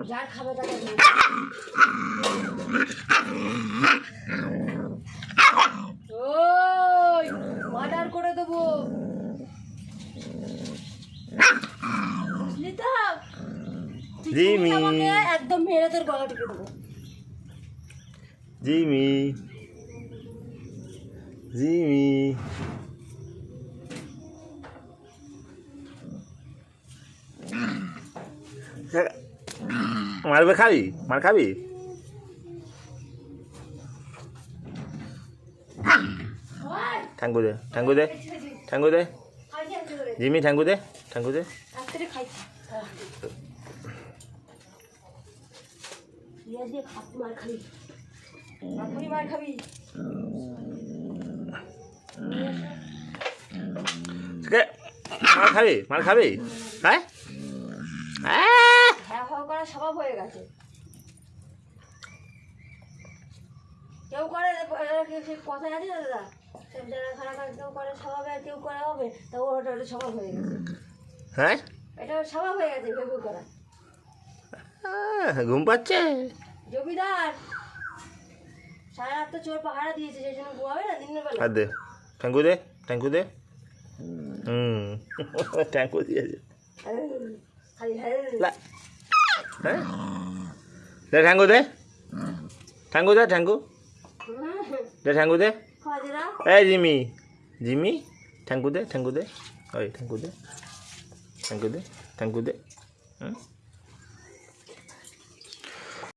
যার খাবে তাকে ওই মার্ডার করে দেবো, বুঝলি তো? জিমি একদম মেরে তোর গলা টিপে দেবো। জিমি জিমি মারবে, খাবি? মার খাবি? ঠাঙ্গু দে, ঠাঙ্গু দে, ঠাঙ্গু দে, জিমি ঠাঙ্গু দে, ঠাঙ্গু দে। মার খাবি, মার খাবি। মার খাবি? মার খাবি? হ্যাঁ, হ্যাঁ করা স্বভাব হয়ে গেছে। কেউ করে কথায় আছে না দাদা, যারা খারাপ কেউ করে স্বভাবে আর কেউ করা হবে, তা ওটা স্বভাব হয়ে গেছে। হ্যাঁ, এটা স্বভাব হয়ে গেছে কেউ করা। ঘুম পাচ্ছে জমিদার সারা রাত তো চোর পাহারা দিয়েছে, সেই জন্য ঘুমাবে না দিনের বেলা। আর দে, ঠাঙ্গু দে, ঠাঙ্গু দে। ঠাঙ্গু দিয়েছে। হ্যাঁ, দে ঠাঙ্গু দে, ঠাঙ্গু দে, ঠাঙ্গু দে, ঠাঙ্গু দে। এই জিমি, জিমি ঠাঙ্গু দে, ঠাঙ্গু দে, ওই ঠাঙ্গু দে, ঠাঙ্গু দে, ঠাঙ্গু দে।